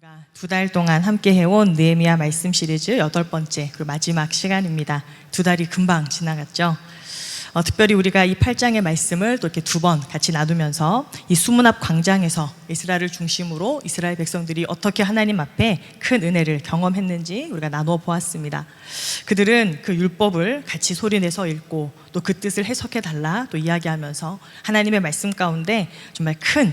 우리가 2달 동안 함께 해온 느헤미야 말씀 시리즈 8번째 그리고 마지막 시간입니다. 2달이 금방 지나갔죠. 특별히 우리가 이 8장의 말씀을 또 이렇게 2번 같이 나누면서 이 수문 앞 광장에서 이스라엘을 중심으로 이스라엘 백성들이 어떻게 하나님 앞에 큰 은혜를 경험했는지 우리가 나누어 보았습니다. 그들은 그 율법을 같이 소리내서 읽고 또 그 뜻을 해석해 달라 또 이야기하면서 하나님의 말씀 가운데 정말 큰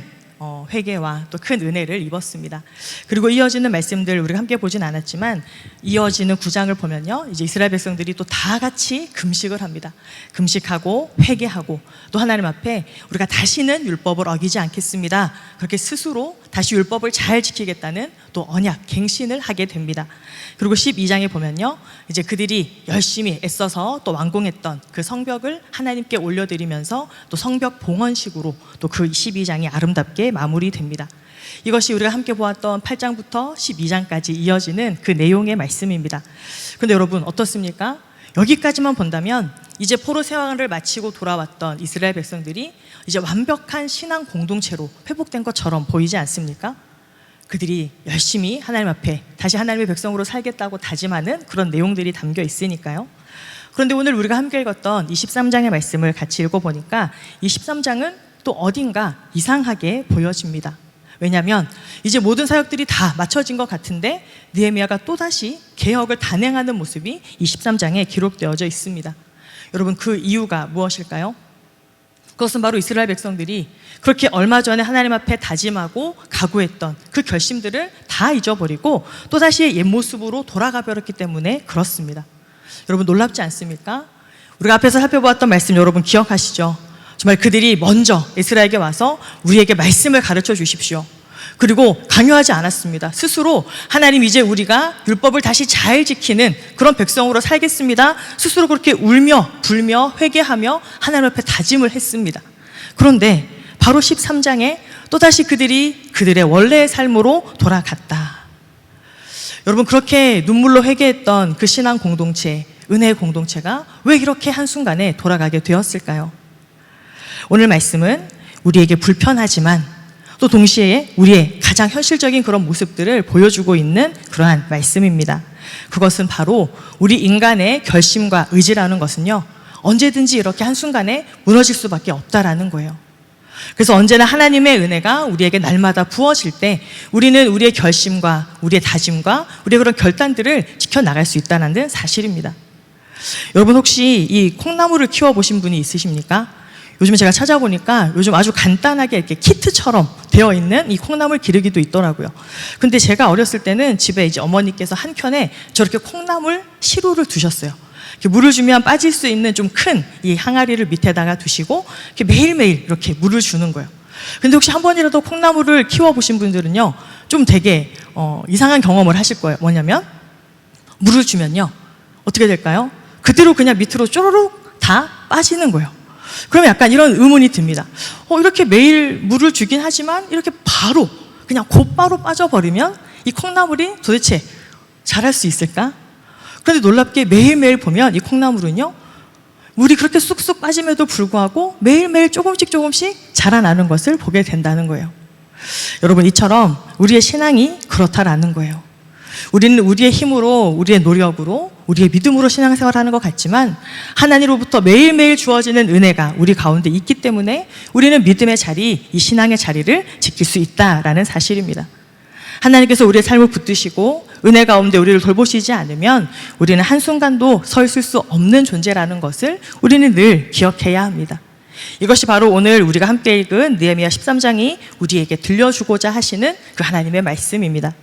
회개와 또 큰 은혜를 입었습니다. 그리고 이어지는 말씀들 우리가 함께 보진 않았지만 이어지는 9장을 보면요, 이제 이스라엘 백성들이 또 다 같이 금식을 합니다. 금식하고 회개하고 또 하나님 앞에 우리가 다시는 율법을 어기지 않겠습니다. 그렇게 스스로 다시 율법을 잘 지키겠다는 또 언약, 갱신을 하게 됩니다. 그리고 12장에 보면요, 이제 그들이 열심히 애써서 또 완공했던 그 성벽을 하나님께 올려드리면서 또 성벽 봉헌식으로 또 그 12장이 아름답게 마무리됩니다. 이것이 우리가 함께 보았던 8장부터 12장까지 이어지는 그 내용의 말씀입니다. 그런데 여러분 어떻습니까? 여기까지만 본다면 이제 포로 생활을 마치고 돌아왔던 이스라엘 백성들이 이제 완벽한 신앙 공동체로 회복된 것처럼 보이지 않습니까? 그들이 열심히 하나님 앞에 다시 하나님의 백성으로 살겠다고 다짐하는 그런 내용들이 담겨 있으니까요. 그런데 오늘 우리가 함께 읽었던 23장의 말씀을 같이 읽어보니까 23장은 또 어딘가 이상하게 보여집니다. 왜냐하면 이제 모든 사역들이 다 맞춰진 것 같은데 느헤미야가 또다시 개혁을 단행하는 모습이 23장에 기록되어져 있습니다. 여러분, 그 이유가 무엇일까요? 그것은 바로 이스라엘 백성들이 그렇게 얼마 전에 하나님 앞에 다짐하고 각오했던 그 결심들을 다 잊어버리고 또다시 옛 모습으로 돌아가 버렸기 때문에 그렇습니다. 여러분, 놀랍지 않습니까? 우리가 앞에서 살펴보았던 말씀 여러분 기억하시죠? 정말 그들이 먼저 이스라엘에게 와서 우리에게 말씀을 가르쳐 주십시오. 그리고 강요하지 않았습니다. 스스로 하나님, 이제 우리가 율법을 다시 잘 지키는 그런 백성으로 살겠습니다. 스스로 그렇게 울며 불며 회개하며 하나님 앞에 다짐을 했습니다. 그런데 바로 13장에 또다시 그들이 그들의 원래의 삶으로 돌아갔다. 여러분, 그렇게 눈물로 회개했던 그 신앙 공동체, 은혜의 공동체가 왜 이렇게 한순간에 돌아가게 되었을까요? 오늘 말씀은 우리에게 불편하지만 또 동시에 우리의 가장 현실적인 그런 모습들을 보여주고 있는 그러한 말씀입니다. 그것은 바로 우리 인간의 결심과 의지라는 것은요, 언제든지 이렇게 한순간에 무너질 수밖에 없다라는 거예요. 그래서 언제나 하나님의 은혜가 우리에게 날마다 부어질 때 우리는 우리의 결심과 우리의 다짐과 우리의 그런 결단들을 지켜나갈 수 있다는 사실입니다. 여러분, 혹시 이 콩나물을 키워보신 분이 있으십니까? 요즘에 제가 찾아보니까 요즘 아주 간단하게 이렇게 키트처럼 되어 있는 이 콩나물 기르기도 있더라고요. 근데 제가 어렸을 때는 집에 이제 어머니께서 한 켠에 저렇게 콩나물 시루를 두셨어요. 이렇게 물을 주면 빠질 수 있는 좀 큰 이 항아리를 밑에다가 두시고 이렇게 매일매일 이렇게 물을 주는 거예요. 근데 혹시 한 번이라도 콩나물을 키워보신 분들은요, 좀 되게 이상한 경험을 하실 거예요. 뭐냐면 물을 주면요, 어떻게 될까요? 그대로 그냥 밑으로 쪼르륵 다 빠지는 거예요. 그러면 약간 이런 의문이 듭니다. 이렇게 매일 물을 주긴 하지만 이렇게 바로 그냥 곧바로 빠져버리면 이 콩나물이 도대체 자랄 수 있을까? 그런데 놀랍게 매일매일 보면 이 콩나물은요, 물이 그렇게 쑥쑥 빠짐에도 불구하고 매일매일 조금씩 자라나는 것을 보게 된다는 거예요. 여러분, 이처럼 우리의 신앙이 그렇다라는 거예요. 우리는 우리의 힘으로, 우리의 노력으로, 우리의 믿음으로 신앙생활하는 것 같지만 하나님으로부터 매일매일 주어지는 은혜가 우리 가운데 있기 때문에 우리는 믿음의 자리, 이 신앙의 자리를 지킬 수 있다라는 사실입니다. 하나님께서 우리의 삶을 붙드시고 은혜 가운데 우리를 돌보시지 않으면 우리는 한순간도 서 있을 수 없는 존재라는 것을 우리는 늘 기억해야 합니다. 이것이 바로 오늘 우리가 함께 읽은 느헤미야 13장이 우리에게 들려주고자 하시는 그 하나님의 말씀입니다.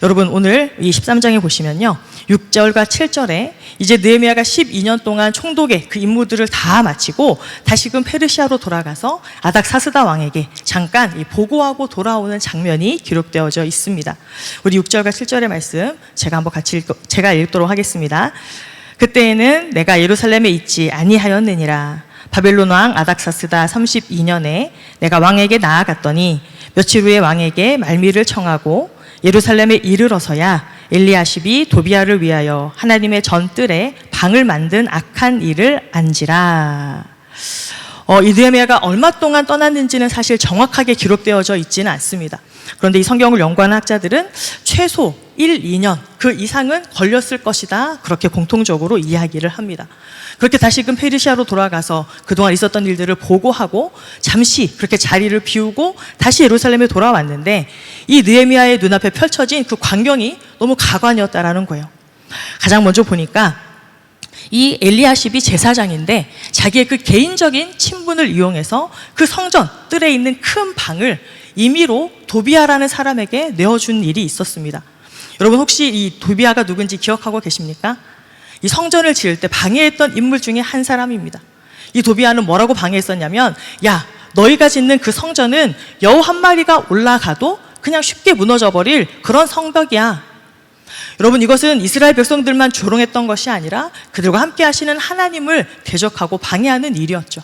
여러분, 오늘 이 13장에 보시면요, 6절과 7절에 이제 느헤미야가 12년 동안 총독의 그 임무들을 다 마치고 다시금 페르시아로 돌아가서 아닥사스다 왕에게 잠깐 보고하고 돌아오는 장면이 기록되어져 있습니다. 우리 6절과 7절의 말씀 제가 한번 제가 읽도록 하겠습니다. 그때에는 내가 예루살렘에 있지 아니하였느니라. 바벨론 왕 아닥사스다 32년에 내가 왕에게 나아갔더니 며칠 후에 왕에게 말미를 청하고 예루살렘에 이르러서야 엘리야십이 도비야를 위하여 하나님의 전뜰에 방을 만든 악한 일을 안지라. 이 느헤미야가 얼마 동안 떠났는지는 사실 정확하게 기록되어져 있지는 않습니다. 그런데 이 성경을 연구하는 학자들은 최소 1, 2년 그 이상은 걸렸을 것이다, 그렇게 공통적으로 이야기를 합니다. 그렇게 다시금 페르시아로 돌아가서 그동안 있었던 일들을 보고하고 잠시 그렇게 자리를 비우고 다시 예루살렘에 돌아왔는데, 이 느헤미야의 눈앞에 펼쳐진 그 광경이 너무 가관이었다라는 거예요. 가장 먼저 보니까 이 엘리야십이 제사장인데 자기의 그 개인적인 친분을 이용해서 그 성전 뜰에 있는 큰 방을 임의로 도비아라는 사람에게 내어준 일이 있었습니다. 여러분 혹시 이 도비아가 누군지 기억하고 계십니까? 이 성전을 지을 때 방해했던 인물 중에 한 사람입니다. 이 도비아는 뭐라고 방해했었냐면, 야, 너희가 짓는 그 성전은 여우 한 마리가 올라가도 그냥 쉽게 무너져버릴 그런 성벽이야. 여러분, 이것은 이스라엘 백성들만 조롱했던 것이 아니라 그들과 함께 하시는 하나님을 대적하고 방해하는 일이었죠.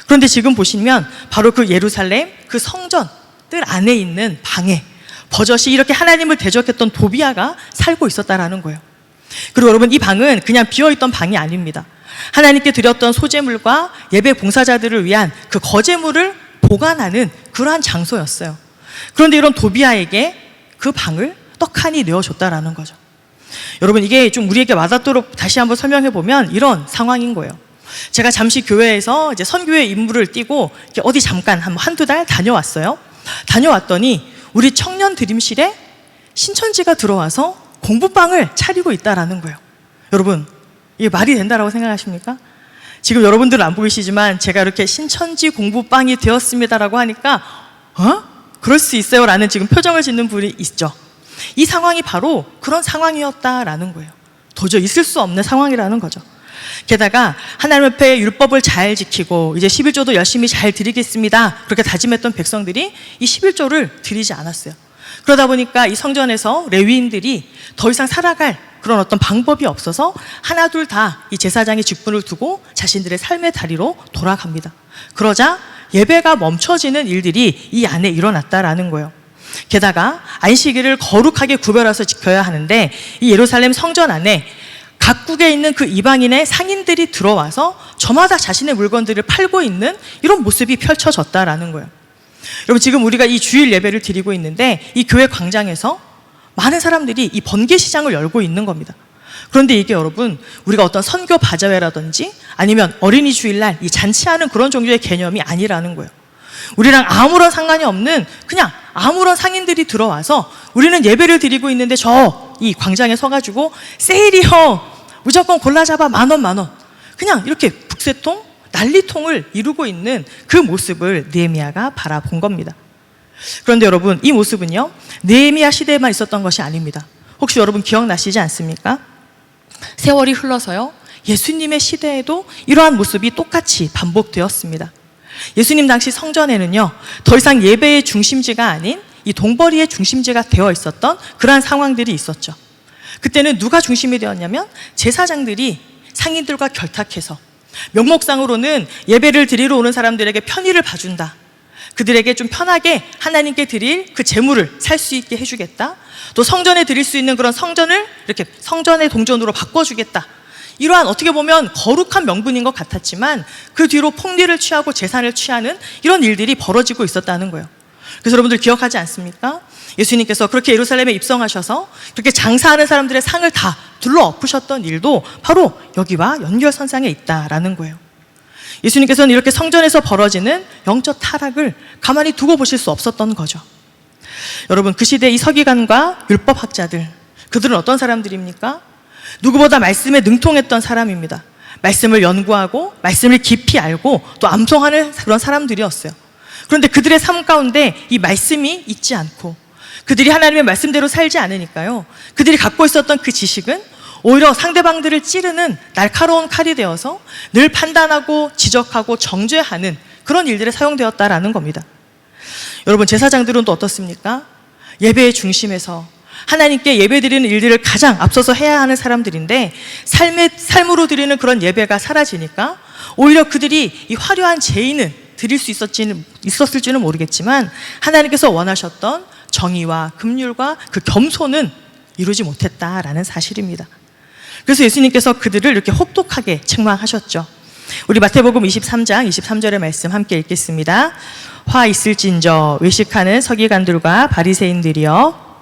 그런데 지금 보시면 바로 그 예루살렘 그 성전 뜰 안에 있는 방에 버젓이 이렇게 하나님을 대적했던 도비아가 살고 있었다라는 거예요. 그리고 여러분, 이 방은 그냥 비어있던 방이 아닙니다. 하나님께 드렸던 소제물과 예배 봉사자들을 위한 그 거제물을 보관하는 그러한 장소였어요. 그런데 이런 도비아에게 그 방을 떡하니 내어줬다라는 거죠. 여러분, 이게 좀 우리에게 와닿도록 다시 한번 설명해 보면 이런 상황인 거예요. 제가 잠시 교회에서 이제 선교의 임무를 띠고 어디 잠깐 한두 달 다녀왔어요. 다녀왔더니 우리 청년 드림실에 신천지가 들어와서 공부방을 차리고 있다라는 거예요. 여러분, 이게 말이 된다라고 생각하십니까? 지금 여러분들은 안 보이시지만 제가 이렇게 신천지 공부방이 되었습니다라고 하니까 그럴 수 있어요 라는 지금 표정을 짓는 분이 있죠. 이 상황이 바로 그런 상황이었다라는 거예요. 도저히 있을 수 없는 상황이라는 거죠. 게다가 하나님 앞에 율법을 잘 지키고 이제 11조도 열심히 잘 드리겠습니다, 그렇게 다짐했던 백성들이 이 11조를 드리지 않았어요. 그러다 보니까 이 성전에서 레위인들이 더 이상 살아갈 그런 어떤 방법이 없어서 하나둘 다 이 제사장의 직분을 두고 자신들의 삶의 다리로 돌아갑니다. 그러자 예배가 멈춰지는 일들이 이 안에 일어났다라는 거예요. 게다가 안식일을 거룩하게 구별해서 지켜야 하는데 이 예루살렘 성전 안에 각국에 있는 그 이방인의 상인들이 들어와서 저마다 자신의 물건들을 팔고 있는 이런 모습이 펼쳐졌다라는 거예요. 여러분, 지금 우리가 이 주일 예배를 드리고 있는데 이 교회 광장에서 많은 사람들이 이 번개 시장을 열고 있는 겁니다. 그런데 이게 여러분, 우리가 어떤 선교 바자회라든지 아니면 어린이 주일날 이 잔치하는 그런 종류의 개념이 아니라는 거예요. 우리랑 아무런 상관이 없는 그냥 아무런 상인들이 들어와서 우리는 예배를 드리고 있는데 저 이 광장에 서가지고 세일이요, 무조건 골라 잡아 만 원, 그냥 이렇게 북새통 난리통을 이루고 있는 그 모습을 느헤미야가 바라본 겁니다. 그런데 여러분, 이 모습은요 느헤미야 시대에만 있었던 것이 아닙니다. 혹시 여러분 기억나시지 않습니까? 세월이 흘러서요 예수님의 시대에도 이러한 모습이 똑같이 반복되었습니다. 예수님 당시 성전에는요 더 이상 예배의 중심지가 아닌 이 동벌이의 중심지가 되어 있었던 그러한 상황들이 있었죠. 그때는 누가 중심이 되었냐면 제사장들이 상인들과 결탁해서 명목상으로는 예배를 드리러 오는 사람들에게 편의를 봐준다, 그들에게 좀 편하게 하나님께 드릴 그 재물을 살 수 있게 해주겠다, 또 성전에 드릴 수 있는 그런 성전을 이렇게 성전의 동전으로 바꿔주겠다, 이러한 어떻게 보면 거룩한 명분인 것 같았지만 그 뒤로 폭리를 취하고 재산을 취하는 이런 일들이 벌어지고 있었다는 거예요. 그래서 여러분들 기억하지 않습니까? 예수님께서 그렇게 예루살렘에 입성하셔서 그렇게 장사하는 사람들의 상을 다 둘러 엎으셨던 일도 바로 여기와 연결선상에 있다라는 거예요. 예수님께서는 이렇게 성전에서 벌어지는 영적 타락을 가만히 두고 보실 수 없었던 거죠. 여러분, 그 시대 이 서기관과 율법학자들, 그들은 어떤 사람들입니까? 누구보다 말씀에 능통했던 사람입니다. 말씀을 연구하고 말씀을 깊이 알고 또 암송하는 그런 사람들이었어요. 그런데 그들의 삶 가운데 이 말씀이 있지 않고 그들이 하나님의 말씀대로 살지 않으니까요, 그들이 갖고 있었던 그 지식은 오히려 상대방들을 찌르는 날카로운 칼이 되어서 늘 판단하고 지적하고 정죄하는 그런 일들에 사용되었다라는 겁니다. 여러분, 제사장들은 또 어떻습니까? 예배의 중심에서 하나님께 예배드리는 일들을 가장 앞서서 해야 하는 사람들인데 삶으로 드리는 그런 예배가 사라지니까 오히려 그들이 이 화려한 제의는 드릴 수 있었을지는 모르겠지만 하나님께서 원하셨던 정의와 긍휼과 그 겸손은 이루지 못했다라는 사실입니다. 그래서 예수님께서 그들을 이렇게 혹독하게 책망하셨죠. 우리 마태복음 23장 23절의 말씀 함께 읽겠습니다. 화 있을진저 외식하는 서기관들과 바리새인들이여,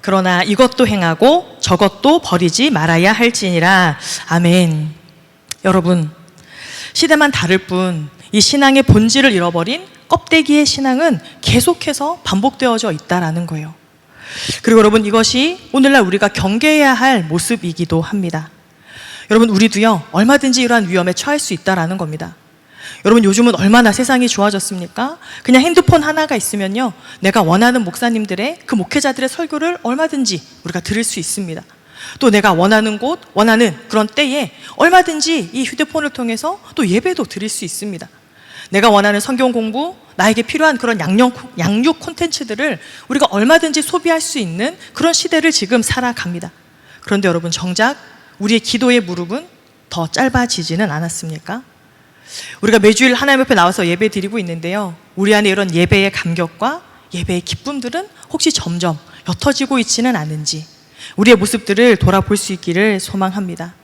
그러나 이것도 행하고 저것도 버리지 말아야 할지니라. 아멘. 여러분, 시대만 다를 뿐 이 신앙의 본질을 잃어버린 껍데기의 신앙은 계속해서 반복되어져 있다라는 거예요. 그리고 여러분, 이것이 오늘날 우리가 경계해야 할 모습이기도 합니다. 여러분, 우리도요, 얼마든지 이러한 위험에 처할 수 있다라는 겁니다. 여러분, 요즘은 얼마나 세상이 좋아졌습니까? 그냥 핸드폰 하나가 있으면요, 내가 원하는 목사님들의, 그 목회자들의 설교를 얼마든지 우리가 들을 수 있습니다. 또 내가 원하는 곳, 원하는 그런 때에 얼마든지 이 휴대폰을 통해서 또 예배도 드릴 수 있습니다. 내가 원하는 성경 공부, 나에게 필요한 그런 양육 콘텐츠들을 우리가 얼마든지 소비할 수 있는 그런 시대를 지금 살아갑니다. 그런데 여러분, 정작 우리의 기도의 무릎은 더 짧아지지는 않았습니까? 우리가 매주일 하나님 앞에 나와서 예배 드리고 있는데요, 우리 안에 이런 예배의 감격과 예배의 기쁨들은 혹시 점점 옅어지고 있지는 않은지 우리의 모습들을 돌아볼 수 있기를 소망합니다.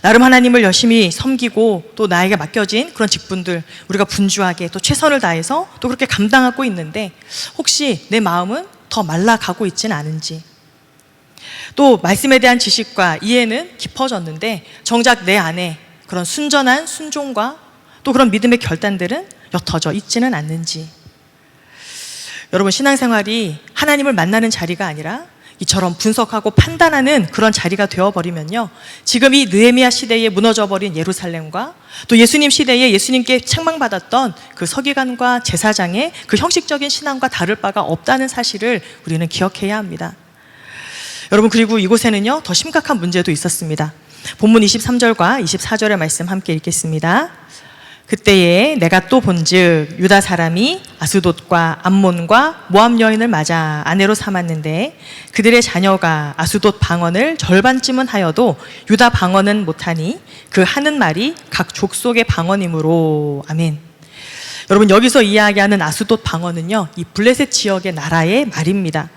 나름 하나님을 열심히 섬기고 또 나에게 맡겨진 그런 직분들 우리가 분주하게 또 최선을 다해서 또 그렇게 감당하고 있는데, 혹시 내 마음은 더 말라가고 있지는 않은지, 또 말씀에 대한 지식과 이해는 깊어졌는데 정작 내 안에 그런 순전한 순종과 또 그런 믿음의 결단들은 옅어져 있지는 않는지. 여러분, 신앙생활이 하나님을 만나는 자리가 아니라 이처럼 분석하고 판단하는 그런 자리가 되어버리면요, 지금 이 느헤미야 시대에 무너져버린 예루살렘과 또 예수님 시대에 예수님께 책망받았던 그 서기관과 제사장의 그 형식적인 신앙과 다를 바가 없다는 사실을 우리는 기억해야 합니다. 여러분, 그리고 이곳에는요, 더 심각한 문제도 있었습니다. 본문 23절과 24절의 말씀 함께 읽겠습니다. 그때에 내가 또 본즉 유다 사람이 아스돗과 암몬과 모압 여인을 맞아 아내로 삼았는데 그들의 자녀가 아스돗 방언을 절반쯤은 하여도 유다 방언은 못하니 그 하는 말이 각 족속의 방언이므로. 아멘. 여러분, 여기서 이야기하는 아스돗 방언은요, 이 블레셋 지역의 나라의 말입니다.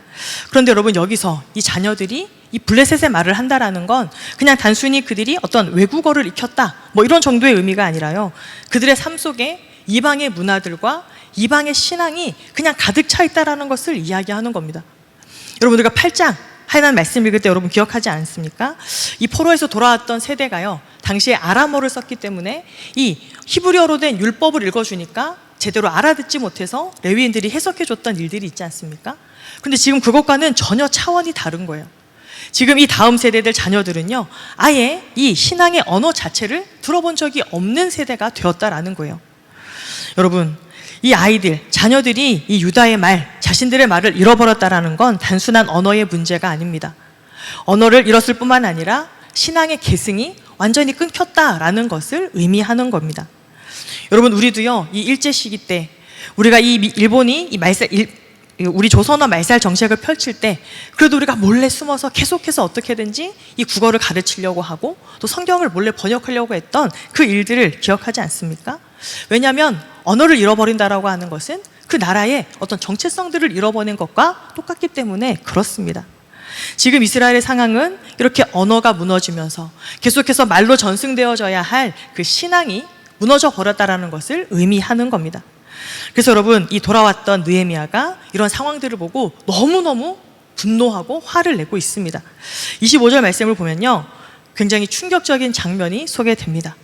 그런데 여러분, 여기서 이 자녀들이 이 블레셋의 말을 한다라는 건 그냥 단순히 그들이 어떤 외국어를 익혔다 뭐 이런 정도의 의미가 아니라요, 그들의 삶 속에 이방의 문화들과 이방의 신앙이 그냥 가득 차 있다라는 것을 이야기하는 겁니다. 여러분, 우리가 8장 하나님 말씀 읽을 때 여러분 기억하지 않습니까? 이 포로에서 돌아왔던 세대가요, 당시에 아람어를 썼기 때문에 이 히브리어로 된 율법을 읽어주니까 제대로 알아듣지 못해서 레위인들이 해석해줬던 일들이 있지 않습니까? 근데 지금 그것과는 전혀 차원이 다른 거예요. 지금 이 다음 세대들 자녀들은요, 아예 이 신앙의 언어 자체를 들어본 적이 없는 세대가 되었다라는 거예요. 여러분, 이 아이들, 자녀들이 이 유다의 말, 자신들의 말을 잃어버렸다라는 건 단순한 언어의 문제가 아닙니다. 언어를 잃었을 뿐만 아니라 신앙의 계승이 완전히 끊겼다라는 것을 의미하는 겁니다. 여러분, 우리도요, 이 일제 시기 때 우리가 이 일본이 우리 조선어 말살 정책을 펼칠 때 그래도 우리가 몰래 숨어서 계속해서 어떻게든지 이 국어를 가르치려고 하고 또 성경을 몰래 번역하려고 했던 그 일들을 기억하지 않습니까? 왜냐하면 언어를 잃어버린다라고 하는 것은 그 나라의 어떤 정체성들을 잃어버린 것과 똑같기 때문에 그렇습니다. 지금 이스라엘의 상황은 이렇게 언어가 무너지면서 계속해서 말로 전승되어져야 할 그 신앙이 무너져 버렸다라는 것을 의미하는 겁니다. 그래서 여러분, 이 돌아왔던 느헤미야가 이런 상황들을 보고 너무너무 분노하고 화를 내고 있습니다. 25절 말씀을 보면요, 굉장히 충격적인 장면이 소개됩니다.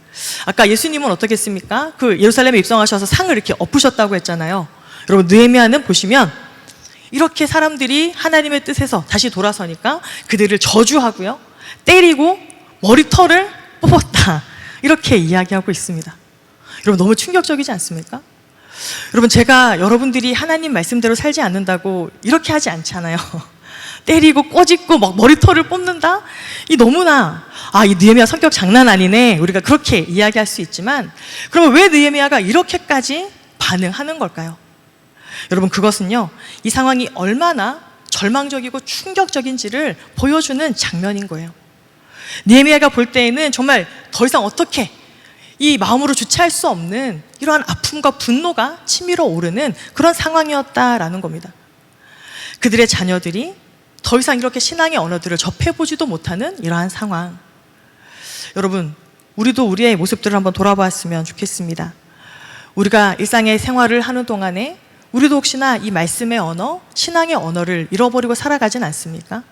아까 예수님은 어떻게 했습니까? 그 예루살렘에 입성하셔서 상을 이렇게 엎으셨다고 했잖아요. 여러분, 느헤미야는 보시면 이렇게 사람들이 하나님의 뜻에서 다시 돌아서니까 그들을 저주하고요, 때리고 머리털을 뽑았다, 이렇게 이야기하고 있습니다. 여러분, 너무 충격적이지 않습니까? 여러분, 제가 여러분들이 하나님 말씀대로 살지 않는다고 이렇게 하지 않잖아요. 때리고 꼬집고 막 머리털을 뽑는다? 이 너무나, 이 느헤미야 성격 장난 아니네, 우리가 그렇게 이야기할 수 있지만, 그러면 왜 느헤미야가 이렇게까지 반응하는 걸까요? 여러분, 그것은요, 이 상황이 얼마나 절망적이고 충격적인지를 보여주는 장면인 거예요. 느헤미야가 볼 때에는 정말 더 이상 어떻게 이 마음으로 주체할 수 없는 이러한 아픔과 분노가 치밀어 오르는 그런 상황이었다라는 겁니다. 그들의 자녀들이 더 이상 이렇게 신앙의 언어들을 접해보지도 못하는 이러한 상황. 여러분, 우리도 우리의 모습들을 한번 돌아봤으면 좋겠습니다. 우리가 일상의 생활을 하는 동안에 우리도 혹시나 이 말씀의 언어, 신앙의 언어를 잃어버리고 살아가진 않습니까?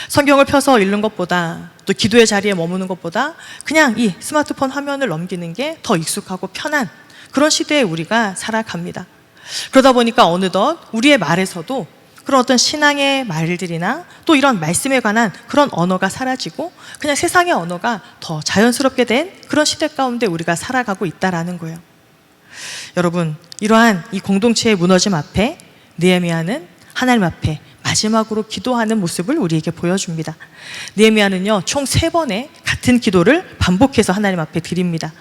성경을 펴서 읽는 것보다, 또 기도의 자리에 머무는 것보다 그냥 이 스마트폰 화면을 넘기는 게 더 익숙하고 편한 그런 시대에 우리가 살아갑니다. 그러다 보니까 어느덧 우리의 말에서도 그런 어떤 신앙의 말들이나 또 이런 말씀에 관한 그런 언어가 사라지고 그냥 세상의 언어가 더 자연스럽게 된 그런 시대 가운데 우리가 살아가고 있다라는 거예요. 여러분, 이러한 이 공동체의 무너짐 앞에 느헤미야는 하나님 앞에 마지막으로 기도하는 모습을 우리에게 보여줍니다. 느헤미야는요, 총 3번의 같은 기도를 반복해서 하나님 앞에 드립니다.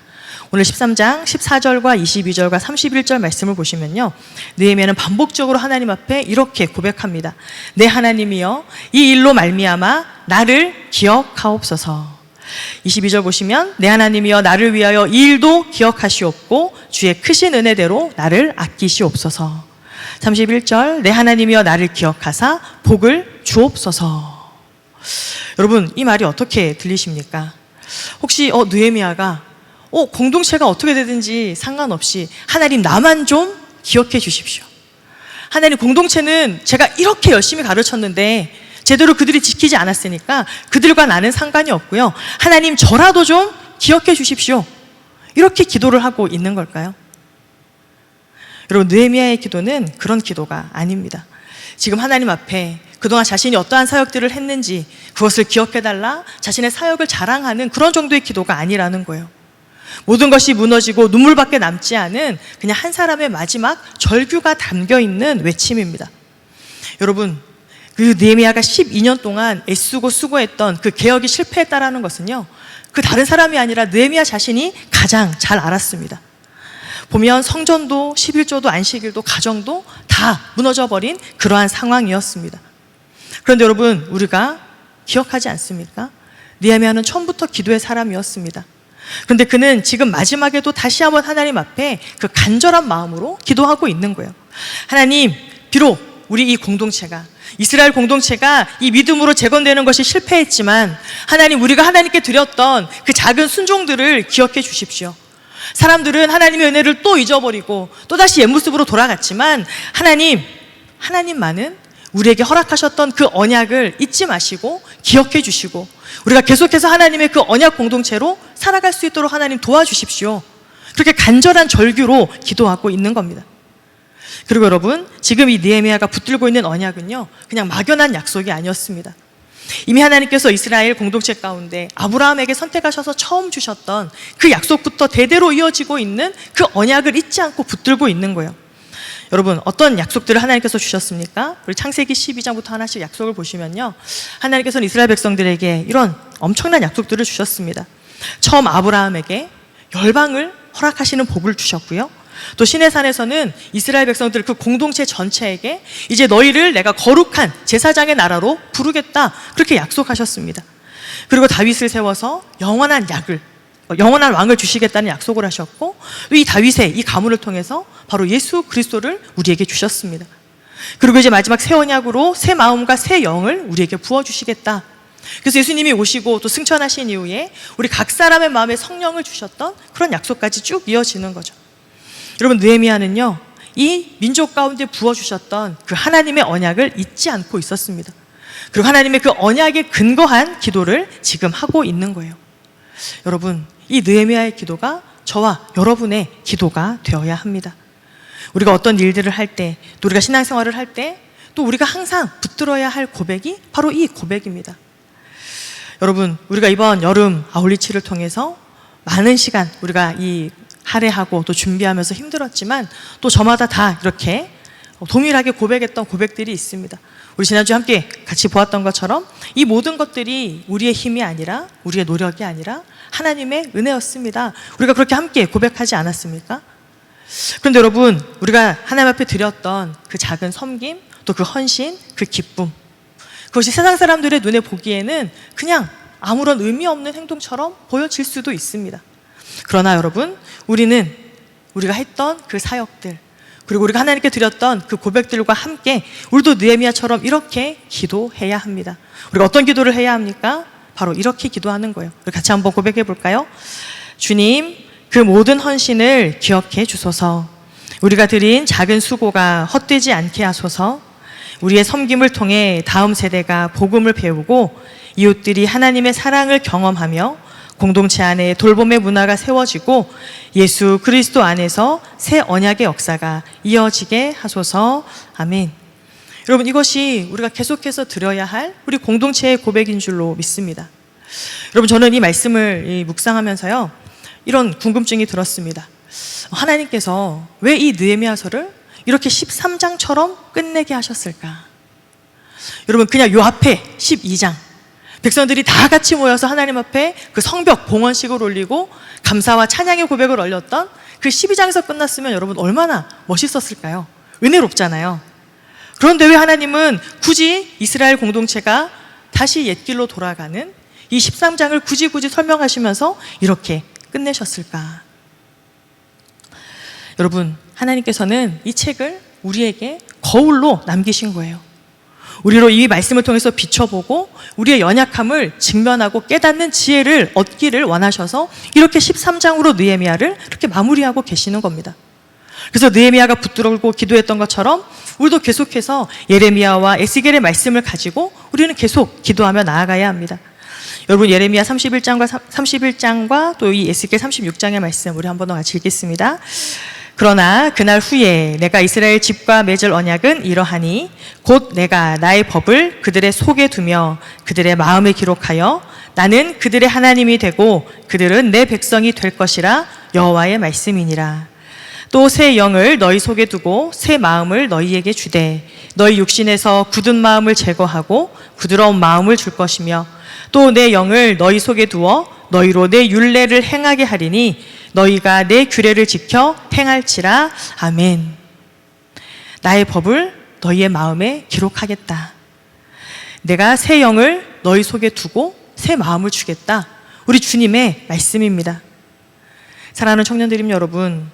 오늘 13장 14절과 22절과 31절 말씀을 보시면요, 느헤미야는 반복적으로 하나님 앞에 이렇게 고백합니다. 내 하나님이여, 이 일로 말미암아 나를 기억하옵소서. 22절 보시면 내 하나님이여, 나를 위하여 이 일도 기억하시옵고 주의 크신 은혜대로 나를 아끼시옵소서. 31절 내 하나님이여, 나를 기억하사 복을 주옵소서. 여러분, 이 말이 어떻게 들리십니까? 혹시 느헤미야가 공동체가 어떻게 되든지 상관없이 하나님, 나만 좀 기억해 주십시오. 하나님, 공동체는 제가 이렇게 열심히 가르쳤는데 제대로 그들이 지키지 않았으니까 그들과 나는 상관이 없고요, 하나님, 저라도 좀 기억해 주십시오. 이렇게 기도를 하고 있는 걸까요? 여러분, 느헤미야의 기도는 그런 기도가 아닙니다. 지금 하나님 앞에 그동안 자신이 어떠한 사역들을 했는지 그것을 기억해달라, 자신의 사역을 자랑하는 그런 정도의 기도가 아니라는 거예요. 모든 것이 무너지고 눈물밖에 남지 않은 그냥 한 사람의 마지막 절규가 담겨있는 외침입니다. 여러분, 그 느헤미야가 12년 동안 애쓰고 수고했던 그 개혁이 실패했다라는 것은요, 그 다른 사람이 아니라 느헤미야 자신이 가장 잘 알았습니다. 보면 성전도 11조도 안식일도 가정도 다 무너져버린 그러한 상황이었습니다. 그런데 여러분, 우리가 기억하지 않습니까? 느헤미야는 처음부터 기도의 사람이었습니다. 그런데 그는 지금 마지막에도 다시 한번 하나님 앞에 그 간절한 마음으로 기도하고 있는 거예요. 하나님, 비록 우리 이 공동체가, 이스라엘 공동체가 이 믿음으로 재건되는 것이 실패했지만 하나님, 우리가 하나님께 드렸던 그 작은 순종들을 기억해 주십시오. 사람들은 하나님의 은혜를 또 잊어버리고 또다시 옛 모습으로 돌아갔지만 하나님만은 우리에게 허락하셨던 그 언약을 잊지 마시고 기억해 주시고 우리가 계속해서 하나님의 그 언약 공동체로 살아갈 수 있도록 하나님 도와주십시오. 그렇게 간절한 절규로 기도하고 있는 겁니다. 그리고 여러분, 지금 이 느헤미야가 붙들고 있는 언약은요, 그냥 막연한 약속이 아니었습니다. 이미 하나님께서 이스라엘 공동체 가운데 아브라함에게 선택하셔서 처음 주셨던 그 약속부터 대대로 이어지고 있는 그 언약을 잊지 않고 붙들고 있는 거예요. 여러분, 어떤 약속들을 하나님께서 주셨습니까? 우리 창세기 12장부터 하나씩 약속을 보시면요, 하나님께서는 이스라엘 백성들에게 이런 엄청난 약속들을 주셨습니다. 처음 아브라함에게 열방을 허락하시는 복을 주셨고요, 또 시내산에서는 이스라엘 백성들 그 공동체 전체에게 이제 너희를 내가 거룩한 제사장의 나라로 부르겠다, 그렇게 약속하셨습니다. 그리고 다윗을 세워서 영원한 왕을 주시겠다는 약속을 하셨고, 이 다윗의 이 가문을 통해서 바로 예수 그리스도를 우리에게 주셨습니다. 그리고 이제 마지막 새 언약으로 새 마음과 새 영을 우리에게 부어주시겠다. 그래서 예수님이 오시고 또 승천하신 이후에 우리 각 사람의 마음에 성령을 주셨던 그런 약속까지 쭉 이어지는 거죠. 여러분, 느헤미야는요, 이 민족 가운데 부어주셨던 그 하나님의 언약을 잊지 않고 있었습니다. 그리고 하나님의 그 언약에 근거한 기도를 지금 하고 있는 거예요. 여러분, 이 느헤미야의 기도가 저와 여러분의 기도가 되어야 합니다. 우리가 어떤 일들을 할 때, 또 우리가 신앙생활을 할 때, 또 우리가 항상 붙들어야 할 고백이 바로 이 고백입니다. 여러분, 우리가 이번 여름 아울리치를 통해서 많은 시간 우리가 이 할애하고 또 준비하면서 힘들었지만 또 저마다 다 이렇게 동일하게 고백했던 고백들이 있습니다. 우리 지난주에 함께 같이 보았던 것처럼 이 모든 것들이 우리의 힘이 아니라, 우리의 노력이 아니라 하나님의 은혜였습니다. 우리가 그렇게 함께 고백하지 않았습니까? 그런데 여러분, 우리가 하나님 앞에 드렸던 그 작은 섬김, 또 그 헌신, 그 기쁨, 그것이 세상 사람들의 눈에 보기에는 그냥 아무런 의미 없는 행동처럼 보여질 수도 있습니다. 그러나 여러분, 우리가 했던 그 사역들, 그리고 우리가 하나님께 드렸던 그 고백들과 함께 우리도 느헤미야처럼 이렇게 기도해야 합니다. 우리가 어떤 기도를 해야 합니까? 바로 이렇게 기도하는 거예요. 우리 같이 한번 고백해 볼까요? 주님, 그 모든 헌신을 기억해 주소서. 우리가 드린 작은 수고가 헛되지 않게 하소서. 우리의 섬김을 통해 다음 세대가 복음을 배우고 이웃들이 하나님의 사랑을 경험하며 공동체 안에 돌봄의 문화가 세워지고 예수 그리스도 안에서 새 언약의 역사가 이어지게 하소서. 아멘. 여러분, 이것이 우리가 계속해서 드려야 할 우리 공동체의 고백인 줄로 믿습니다. 여러분, 저는 이 말씀을 묵상하면서요, 이런 궁금증이 들었습니다. 하나님께서 왜 이 느헤미야서를 이렇게 13장처럼 끝내게 하셨을까? 여러분, 그냥 요 앞에 12장 백성들이 다 같이 모여서 하나님 앞에 그 성벽 봉헌식을 올리고 감사와 찬양의 고백을 올렸던 그 12장에서 끝났으면 여러분 얼마나 멋있었을까요? 은혜롭잖아요. 그런데 왜 하나님은 굳이 이스라엘 공동체가 다시 옛길로 돌아가는 이 13장을 굳이 설명하시면서 이렇게 끝내셨을까? 여러분, 하나님께서는 이 책을 우리에게 거울로 남기신 거예요. 우리로 이 말씀을 통해서 비춰보고 우리의 연약함을 직면하고 깨닫는 지혜를 얻기를 원하셔서 이렇게 13장으로 느헤미야를 이렇게 마무리하고 계시는 겁니다. 그래서 느헤미야가 붙들고 기도했던 것처럼 우리도 계속해서 예레미야와 에스겔의 말씀을 가지고 우리는 계속 기도하며 나아가야 합니다. 여러분, 예레미야 31장과 또 이 에스겔 36장의 말씀 우리 한 번 더 같이 읽겠습니다. 그러나 그날 후에 내가 이스라엘 집과 맺을 언약은 이러하니 곧 내가 나의 법을 그들의 속에 두며 그들의 마음에 기록하여 나는 그들의 하나님이 되고 그들은 내 백성이 될 것이라 여호와의 말씀이니라. 또 새 영을 너희 속에 두고 새 마음을 너희에게 주되 너희 육신에서 굳은 마음을 제거하고 부드러운 마음을 줄 것이며 또 내 영을 너희 속에 두어 너희로 내 율례를 행하게 하리니 너희가 내 규례를 지켜 행할지라. 아멘. 나의 법을 너희의 마음에 기록하겠다. 내가 새 영을 너희 속에 두고 새 마음을 주겠다. 우리 주님의 말씀입니다. 사랑하는 청년들님 여러분,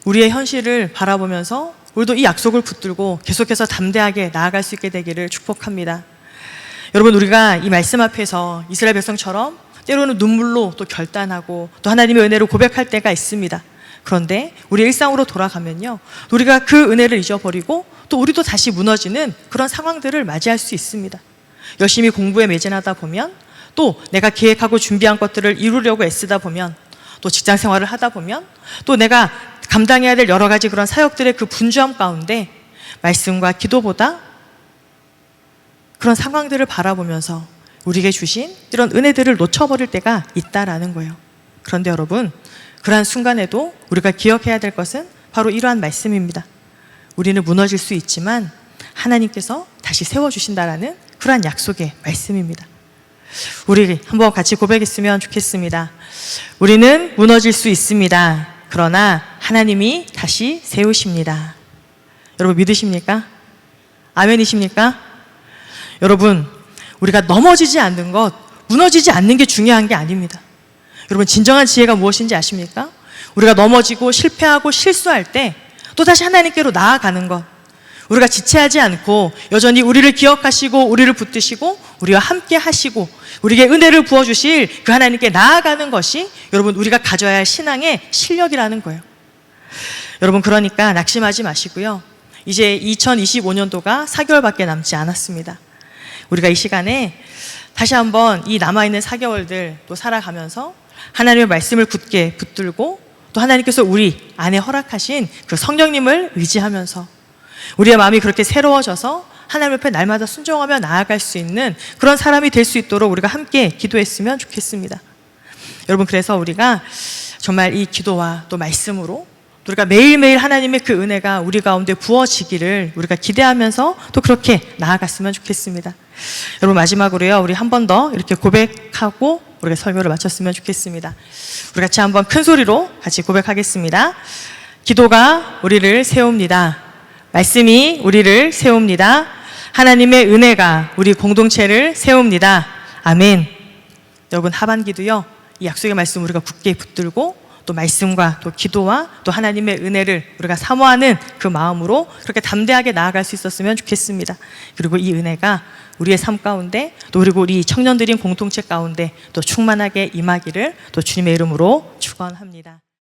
우리의 현실을 바라보면서 우리도 이 약속을 붙들고 계속해서 담대하게 나아갈 수 있게 되기를 축복합니다. 여러분, 우리가 이 말씀 앞에서 이스라엘 백성처럼 때로는 눈물로 또 결단하고 또 하나님의 은혜로 고백할 때가 있습니다. 그런데 우리 일상으로 돌아가면요, 우리가 그 은혜를 잊어버리고 또 우리도 다시 무너지는 그런 상황들을 맞이할 수 있습니다. 열심히 공부에 매진하다 보면, 또 내가 계획하고 준비한 것들을 이루려고 애쓰다 보면, 또 직장 생활을 하다 보면, 또 내가 감당해야 될 여러 가지 그런 사역들의 그 분주함 가운데 말씀과 기도보다 그런 상황들을 바라보면서 우리에게 주신 이런 은혜들을 놓쳐버릴 때가 있다라는 거예요. 그런데 여러분, 그러한 순간에도 우리가 기억해야 될 것은 바로 이러한 말씀입니다. 우리는 무너질 수 있지만 하나님께서 다시 세워주신다라는 그러한 약속의 말씀입니다. 우리 한번 같이 고백했으면 좋겠습니다. 우리는 무너질 수 있습니다. 그러나 하나님이 다시 세우십니다. 여러분, 믿으십니까? 아멘이십니까? 여러분, 우리가 넘어지지 않는 것, 무너지지 않는 게 중요한 게 아닙니다. 여러분, 진정한 지혜가 무엇인지 아십니까? 우리가 넘어지고 실패하고 실수할 때 또다시 하나님께로 나아가는 것, 우리가 지체하지 않고 여전히 우리를 기억하시고 우리를 붙드시고 우리와 함께 하시고 우리에게 은혜를 부어주실 그 하나님께 나아가는 것이 여러분, 우리가 가져야 할 신앙의 실력이라는 거예요. 여러분, 그러니까 낙심하지 마시고요, 이제 2025년도가 4개월밖에 남지 않았습니다. 우리가 이 시간에 다시 한번 이 남아있는 4개월들 또 살아가면서 하나님의 말씀을 굳게 붙들고 또 하나님께서 우리 안에 허락하신 그 성령님을 의지하면서 우리의 마음이 그렇게 새로워져서 하나님 앞에 날마다 순종하며 나아갈 수 있는 그런 사람이 될 수 있도록 우리가 함께 기도했으면 좋겠습니다. 여러분, 그래서 우리가 정말 이 기도와 또 말씀으로 우리가 매일매일 하나님의 그 은혜가 우리 가운데 부어지기를 우리가 기대하면서 또 그렇게 나아갔으면 좋겠습니다. 여러분, 마지막으로요, 우리 한 번 더 이렇게 고백하고 우리가 설교를 마쳤으면 좋겠습니다. 우리 같이 한번 큰 소리로 같이 고백하겠습니다. 기도가 우리를 세웁니다. 말씀이 우리를 세웁니다. 하나님의 은혜가 우리 공동체를 세웁니다. 아멘. 여러분, 하반기도요, 이 약속의 말씀 우리가 굳게 붙들고 또 말씀과 또 기도와 또 하나님의 은혜를 우리가 사모하는 그 마음으로 그렇게 담대하게 나아갈 수 있었으면 좋겠습니다. 그리고 이 은혜가 우리의 삶 가운데 또 그리고 우리 청년들인 공동체 가운데 또 충만하게 임하기를 또 주님의 이름으로 축원합니다.